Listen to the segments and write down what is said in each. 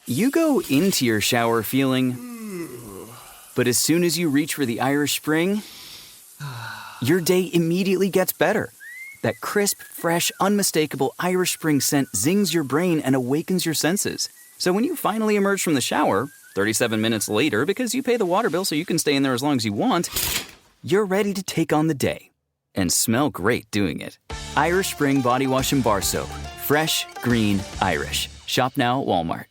You go into your shower feeling, but as soon as you reach for the Irish Spring, your day immediately gets better. That crisp, fresh, unmistakable Irish Spring scent zings your brain and awakens your senses. So when you finally emerge from the shower, 37 minutes later, because you pay the water bill so you can stay in there as long as you want, you're ready to take on the day and smell great doing it. Irish Spring Body Wash and Bar Soap. Fresh, green, Irish. Shop now at Walmart.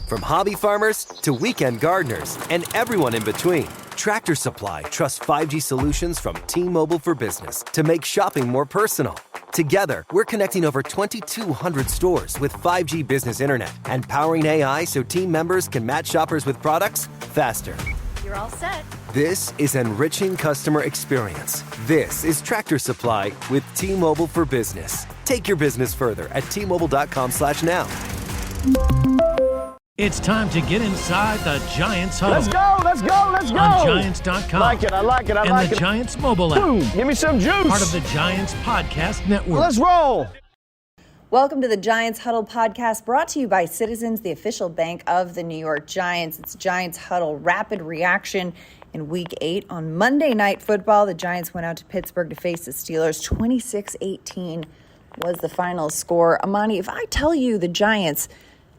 From hobby farmers to weekend gardeners and everyone in between, Tractor Supply trusts 5G solutions from T-Mobile for Business to make shopping more personal. Together, we're connecting over 2,200 stores with 5G business internet and powering AI so team members can match shoppers with products faster. You're all set. This is enriching customer experience. This is Tractor Supply with T-Mobile for Business. Take your business further at T-Mobile.com/now. It's time to get inside the Giants Huddle. Let's go, let's go, let's go. On Giants.com. I like it. And the Giants mobile app. Boom, give me some juice. Part of the Giants Podcast Network. Let's roll. Welcome to the Giants Huddle podcast, brought to you by Citizens, the official bank of the New York Giants. It's Giants Huddle rapid reaction in Week 8. On Monday Night Football, the Giants went out to Pittsburgh to face the Steelers. 26-18 was the final score. Amani, if I tell you the Giants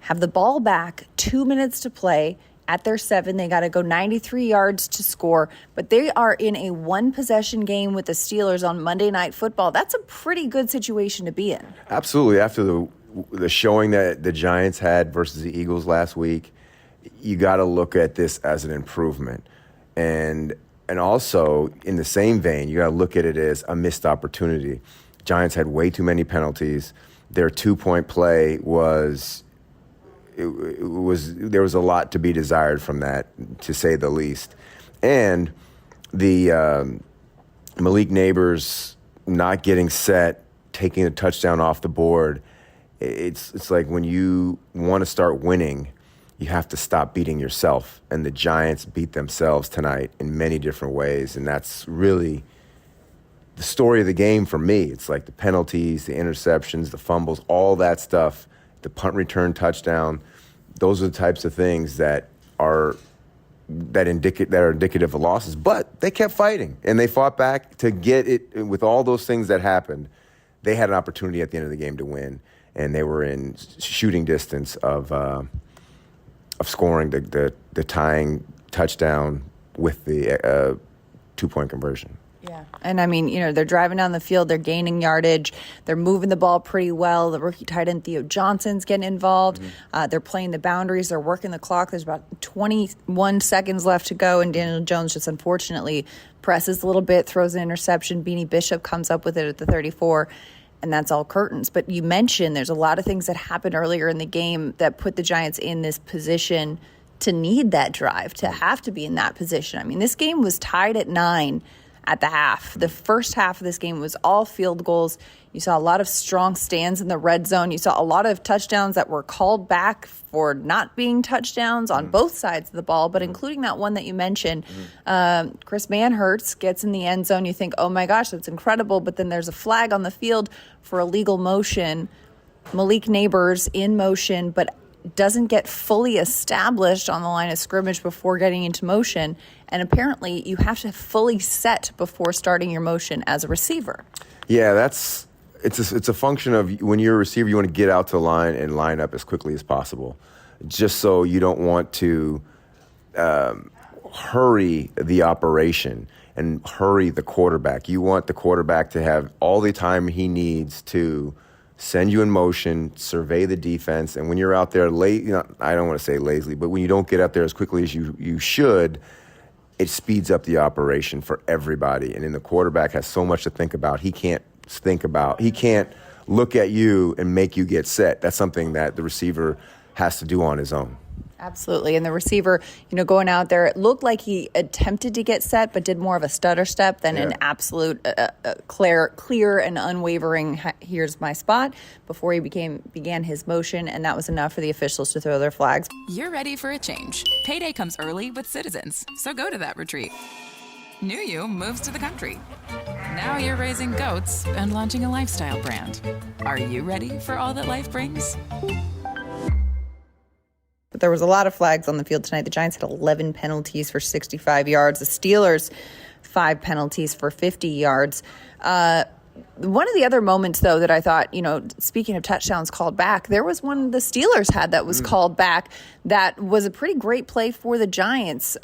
have the ball back, 2 minutes to play at their 7. They got to go 93 yards to score, but they are in a one-possession game with the Steelers on Monday Night Football. That's a pretty good situation to be in. Absolutely. After the showing that the Giants had versus the Eagles last week, you got to look at this as an improvement. And also, in the same vein, you got to look at it as a missed opportunity. Giants had way too many penalties. Their two-point play was... there was a lot to be desired from that, to say the least. And the Malik Neighbors not getting set, taking a touchdown off the board, it's like when you want to start winning, you have to stop beating yourself. And the Giants beat themselves tonight in many different ways, and that's really the story of the game for me. It's like the penalties, the interceptions, the fumbles, all that stuff. The punt return touchdown, those are the types of things that are indicative of losses. But they kept fighting, and they fought back to get it. With all those things that happened, they had an opportunity at the end of the game to win, and they were in shooting distance of scoring the tying touchdown with the 2-point conversion. Yeah. And I mean, they're driving down the field, they're gaining yardage, they're moving the ball pretty well. The rookie tight end Theo Johnson's getting involved. They're playing the boundaries, they're working the clock. There's about 21 seconds left to go, and Daniel Jones just unfortunately presses a little bit, throws an interception. Beanie Bishop comes up with it at the 34, and that's all curtains. But you mentioned there's a lot of things that happened earlier in the game that put the Giants in this position to need that drive, to have to be in that position. I mean, this game was tied at 9 at the half. The first half of this game was all field goals. You saw a lot of strong stands in the red zone. You saw a lot of touchdowns that were called back for not being touchdowns on both sides of the ball, but including that one that you mentioned. Chris Manhertz gets in the end zone. You think, oh my gosh, that's incredible. But then there's a flag on the field for illegal motion. Malik Neighbors in motion, but doesn't get fully established on the line of scrimmage before getting into motion. And apparently you have to fully set before starting your motion as a receiver. Yeah, it's a function of when you're a receiver, you want to get out to the line and line up as quickly as possible, just so you don't want to hurry the operation and hurry the quarterback. You want the quarterback to have all the time he needs to send you in motion, survey the defense, and when you're out there late, I don't want to say lazily, but when you don't get out there as quickly as you should, it speeds up the operation for everybody. And then the quarterback has so much to think about. He can't look at you and make you get set. That's something that the receiver has to do on his own. Absolutely. And the receiver, going out there, it looked like he attempted to get set, but did more of a stutter step than an absolute clear and unwavering, here's my spot, before he began his motion. And that was enough for the officials to throw their flags. You're ready for a change. Payday comes early with Citizens, so go to that retreat. New you moves to the country. Now you're raising goats and launching a lifestyle brand. Are you ready for all that life brings? but there was a lot of flags on the field tonight. The Giants had 11 penalties for 65 yards. The Steelers, 5 penalties for 50 yards. One of the other moments, though, that I thought, speaking of touchdowns called back, there was one the Steelers had that was called back that was a pretty great play for the Giants.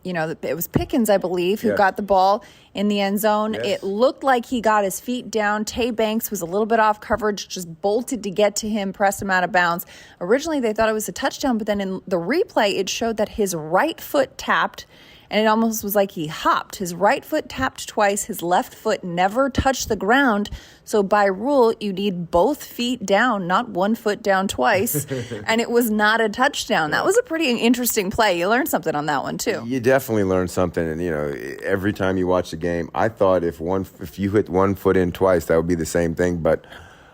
It was Pickens, I believe, who got the ball in the end zone. Yes. It looked like he got his feet down. Tay Banks was a little bit off coverage, just bolted to get to him, pressed him out of bounds. Originally, they thought it was a touchdown, but then in the replay, it showed that his right foot tapped, and it almost was like he hopped. His right foot tapped twice. His left foot never touched the ground. So by rule, you need both feet down, not one foot down twice. And it was not a touchdown. That was a pretty interesting play. You learned something on that one, too. You definitely learned something. And, every time you watch the game, I thought if you hit one foot in twice, that would be the same thing. But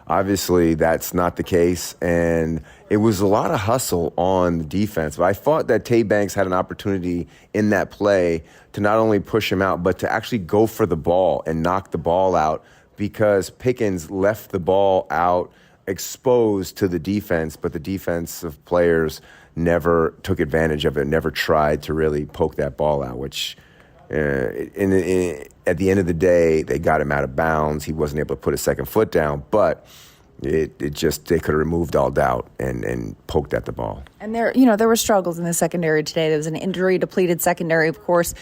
obviously, that's not the case. And it was a lot of hustle on the defense. But I thought that Tay Banks had an opportunity in that play to not only push him out, but to actually go for the ball and knock the ball out, because Pickens left the ball out exposed to the defense, but the defensive players never took advantage of it, never tried to really poke that ball out, which at the end of the day, they got him out of bounds. He wasn't able to put his second foot down, but they could have removed all doubt and poked at the ball. And there were struggles in the secondary today. There was an injury-depleted secondary, of course.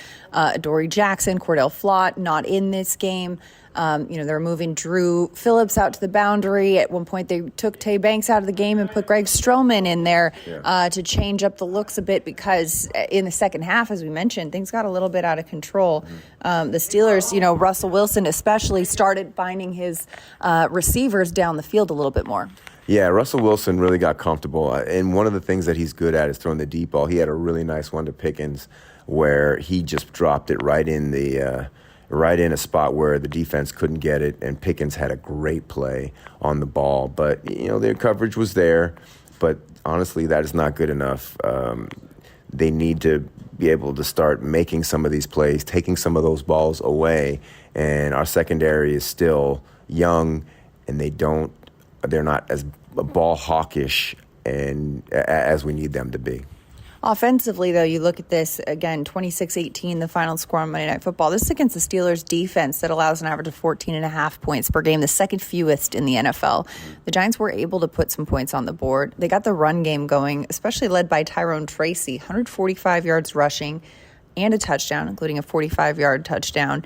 Dory Jackson, Cordell Flott, not in this game. They were moving Drew Phillips out to the boundary. At one point, they took Tay Banks out of the game and put Greg Stroman in there to change up the looks a bit, because in the second half, as we mentioned, things got a little bit out of control. The Steelers, Russell Wilson especially, started finding his receivers down the field a little bit more. Yeah, Russell Wilson really got comfortable. And one of the things that he's good at is throwing the deep ball. He had a really nice one to Pickens where he just dropped it right in a spot where the defense couldn't get it, and Pickens had a great play on the ball. But, their coverage was there, but honestly, that is not good enough. They need to be able to start making some of these plays, taking some of those balls away, and our secondary is still young, and they're not as ball hawkish as we need them to be. Offensively, though, you look at this, again, 26-18, the final score on Monday Night Football. This is against the Steelers' defense that allows an average of 14.5 points per game, the second fewest in the NFL. The Giants were able to put some points on the board. They got the run game going, especially led by Tyrone Tracy, 145 yards rushing and a touchdown, including a 45-yard touchdown,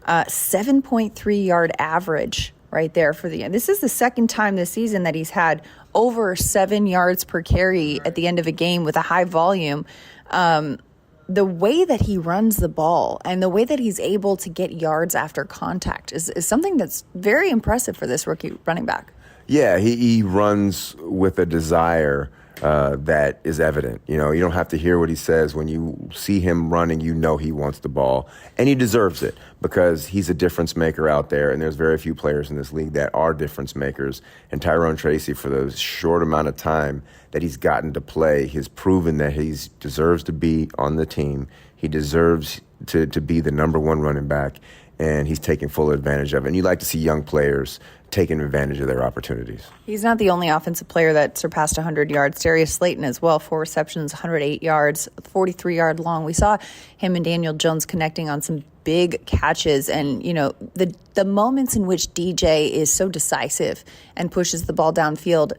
7.3-yard average right there for the end. This is the second time this season that he's had over 7 yards per carry at the end of a game with a high volume. The way that he runs the ball and the way that he's able to get yards after contact is something that's very impressive for this rookie running back. Yeah, he runs with a desire that is evident. You don't have to hear what he says. When you see him running, he wants the ball. And he deserves it because he's a difference maker out there, and there's very few players in this league that are difference makers. And Tyrone Tracy, for the short amount of time that he's gotten to play, has proven that he deserves to be on the team. He deserves to be the number one running back, and he's taking full advantage of it. And you like to see young players taking advantage of their opportunities. He's not the only offensive player that surpassed 100 yards. Darius Slayton as well, 4 receptions, 108 yards, 43-yard long. We saw him and Daniel Jones connecting on some big catches, and the moments in which DJ is so decisive and pushes the ball downfield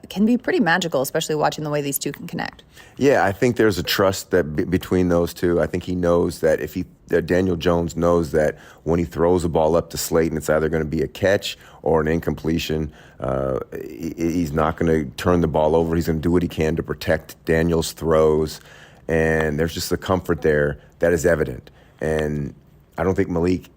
can be pretty magical, especially watching the way these two can connect. Yeah, I think there's a trust that between those two. I think he knows that Daniel Jones knows that when he throws a ball up to Slayton, it's either going to be a catch or an incompletion. He's not going to turn the ball over. He's going to do what he can to protect Daniel's throws, and there's just a comfort there that is evident. And I don't think Malik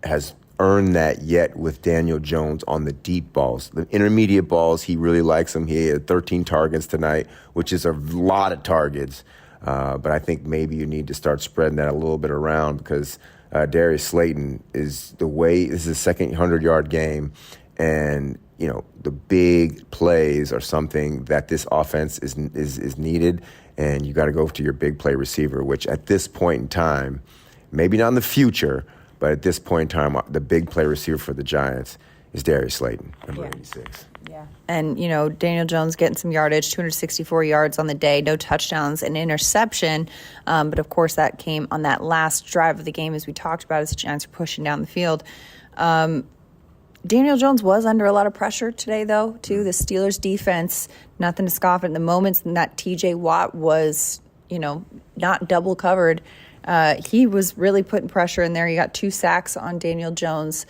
has earned that yet with Daniel Jones on the deep balls. The intermediate balls, he really likes them. He had 13 targets tonight, which is a lot of targets. But I think maybe you need to start spreading that a little bit around because Darius Slayton this is his second 100-yard game. And, the big plays are something that this offense is needed. And you got to go to your big play receiver, which at this point in time, maybe not in the future, but at this point in time, the big play receiver for the Giants is Darius Slayton, number 86. Yeah. And, Daniel Jones getting some yardage, 264 yards on the day, no touchdowns, an interception. But, of course, that came on that last drive of the game, as we talked about, as the Giants were pushing down the field. Daniel Jones was under a lot of pressure today, though, too. The Steelers' defense, nothing to scoff at. The moments that T.J. Watt was, not double covered, he was really putting pressure in there. He got 2 sacks on Daniel Jones.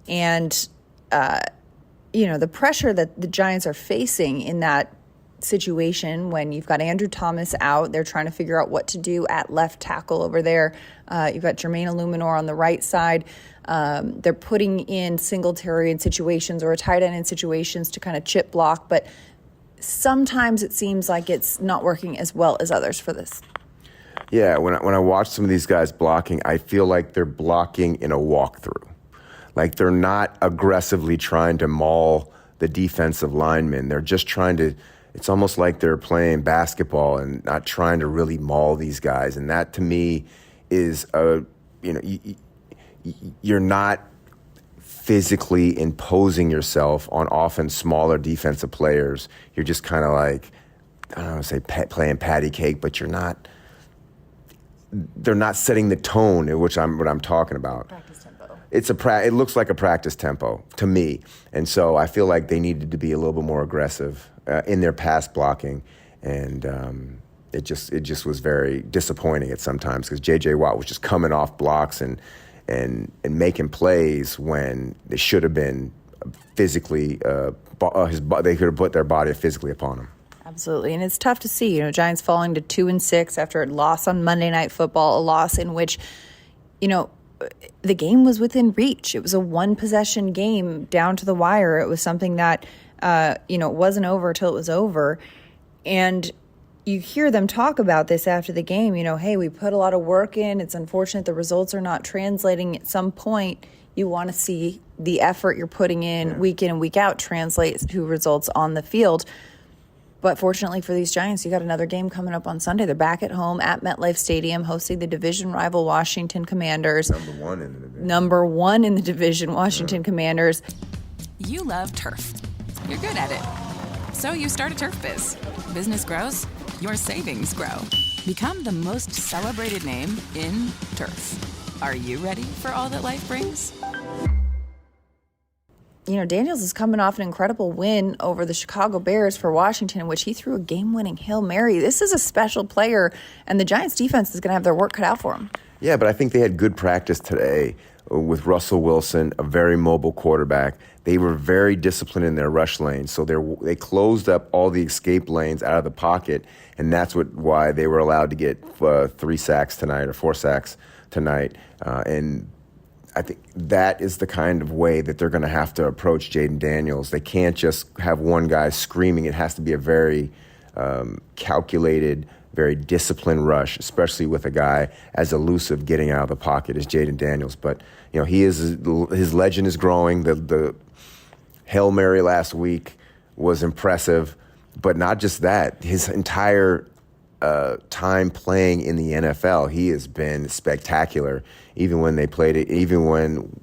And, the pressure that the Giants are facing in that situation when you've got Andrew Thomas out, they're trying to figure out what to do at left tackle over there. You've got Jermaine Illuminor on the right side. They're putting in Singletary in situations or a tight end in situations to kind of chip block, but sometimes it seems like it's not working as well as others for this. Yeah, when I watch some of these guys blocking, I feel like they're blocking in a walkthrough. Like they're not aggressively trying to maul the defensive linemen. They're just trying to, it's almost like they're playing basketball and not trying to really maul these guys. And that to me is, you're not physically imposing yourself on often smaller defensive players. You're just kind of like, I don't want to say playing patty cake, but they're not setting the tone, what I'm talking about. Practice tempo. It looks like a practice tempo to me. And so I feel like they needed to be a little bit more aggressive in their pass blocking. And it just was very disappointing at sometimes because J.J. Watt was just coming off blocks and making plays when they should have been physically, they could have put their body physically upon him. Absolutely. And it's tough to see, Giants falling to 2-6 after a loss on Monday Night Football, a loss in which, the game was within reach. It was a 1-possession game down to the wire. It was something that, it wasn't over till it was over. And you hear them talk about this after the game, hey, we put a lot of work in. It's unfortunate the results are not translating. At some point, you want to see the effort you're putting in week and week out translate to results on the field. But fortunately for these Giants, you got another game coming up on Sunday. They're back at home at MetLife Stadium hosting the division rival Washington Commanders. Number one in the division, Washington Commanders. You love turf. You're good at it. So you start a turf biz. Business grows, your savings grow. Become the most celebrated name in turf. Are you ready for all that life brings? Daniels is coming off an incredible win over the Chicago Bears for Washington, in which he threw a game-winning Hail Mary. This is a special player, and the Giants' defense is going to have their work cut out for him. Yeah, but I think they had good practice today with Russell Wilson, a very mobile quarterback. They were very disciplined in their rush lanes, so they closed up all the escape lanes out of the pocket, and that's why they were allowed to get 3 sacks tonight or 4 sacks tonight. And I think that is the kind of way that they're going to have to approach Jaden Daniels. They can't just have one guy screaming. It has to be a very calculated, very disciplined rush, especially with a guy as elusive getting out of the pocket as Jaden Daniels. But, his legend is growing. The Hail Mary last week was impressive, but not just that. His entire time playing in the NFL, he has been spectacular. Even when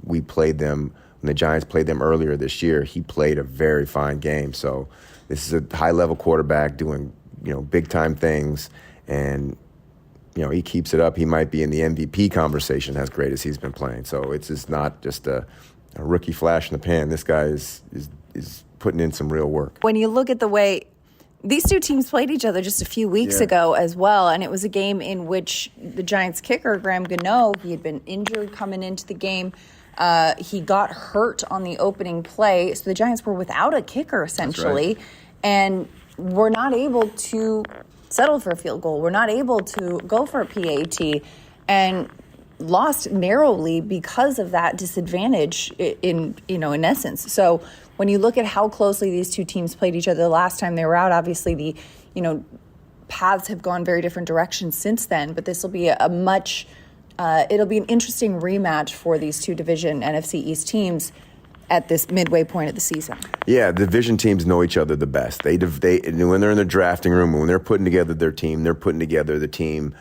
we played them, when the Giants played them earlier this year, he played a very fine game. So this is a high-level quarterback doing, big-time things, and he keeps it up. He might be in the MVP conversation as great as he's been playing. So it's just not just a rookie flash in the pan. This guy is putting in some real work. When you look at the way these two teams played each other just a few weeks ago as well, and it was a game in which the Giants kicker, Graham Gano, he had been injured coming into the game. He got hurt on the opening play, so the Giants were without a kicker, essentially, That's right. And were not able to settle for a field goal. We're not able to go for a PAT, and lost narrowly because of that disadvantage in essence. So when you look at how closely these two teams played each other the last time they were out, obviously the paths have gone very different directions since then, but this will be it'll be an interesting rematch for these two division NFC East teams at this midway point of the season. Yeah, division teams know each other the best. They when they're in the drafting room, when they're putting together their team, they're putting together the team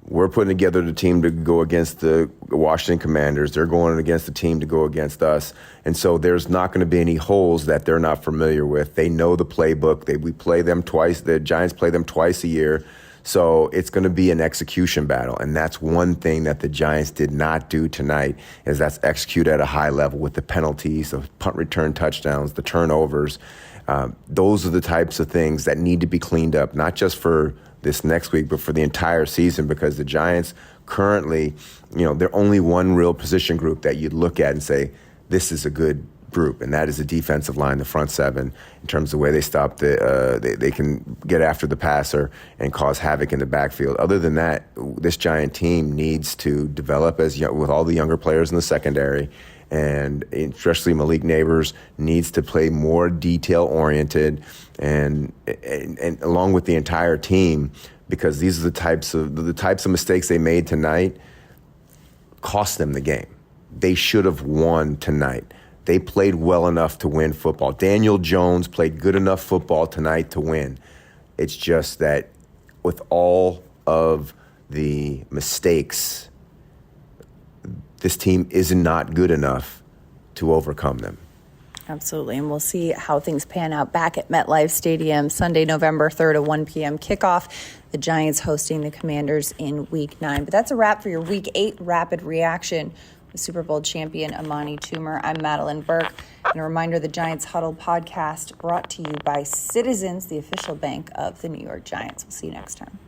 We're putting together the team to go against the Washington Commanders. They're going against the team to go against us. And so there's not going to be any holes that they're not familiar with. They know the playbook. We play them twice. The Giants play them twice a year. So it's going to be an execution battle. And that's one thing that the Giants did not do tonight, is that's execute at a high level with the penalties, the punt return touchdowns, the turnovers. Those are the types of things that need to be cleaned up, not just for this next week, but for the entire season, because the Giants currently, they're only one real position group that you'd look at and say, this is a good group, and that is the defensive line, the front seven, in terms of the way they stop they can get after the passer and cause havoc in the backfield. Other than that, this Giant team needs to develop with all the younger players in the secondary, and especially Malik Neighbors needs to play more detail-oriented and along with the entire team, because these are the types of mistakes they made tonight cost them the game. They should have won tonight. They played well enough to win football. Daniel Jones played good enough football tonight to win. It's just that with all of the mistakes, this team is not good enough to overcome them. Absolutely, and we'll see how things pan out back at MetLife Stadium Sunday, November 3rd, a 1 p.m. kickoff. The Giants hosting the Commanders in Week 9. But that's a wrap for your Week 8 Rapid Reaction with Super Bowl champion Amani Toomer. I'm Madelyn Burke. And a reminder, the Giants Huddle podcast brought to you by Citizens, the official bank of the New York Giants. We'll see you next time.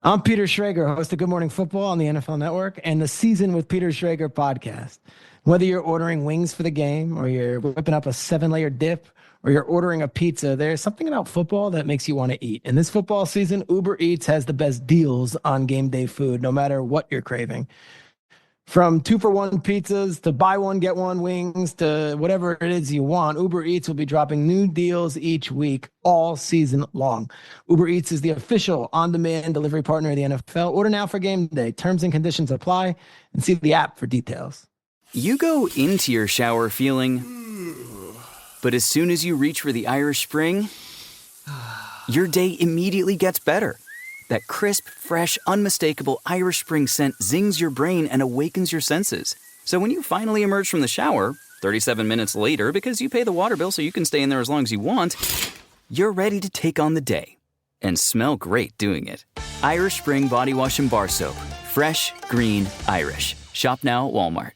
I'm Peter Schrager, host of Good Morning Football on the NFL Network and the Season with Peter Schrager podcast. Whether you're ordering wings for the game, or you're whipping up a 7-layer dip, or you're ordering a pizza, there's something about football that makes you want to eat. And this football season, Uber Eats has the best deals on game day food, no matter what you're craving. From 2-for-1 pizzas to buy one, get one wings to whatever it is you want, Uber Eats will be dropping new deals each week all season long. Uber Eats is the official on-demand delivery partner of the NFL. Order now for game day. Terms and conditions apply, and see the app for details. You go into your shower feeling, but as soon as you reach for the Irish Spring, your day immediately gets better. That crisp, fresh, unmistakable Irish Spring scent zings your brain and awakens your senses. So when you finally emerge from the shower, 37 minutes later, because you pay the water bill so you can stay in there as long as you want, you're ready to take on the day and smell great doing it. Irish Spring Body Wash and Bar Soap. Fresh, green, Irish. Shop now at Walmart.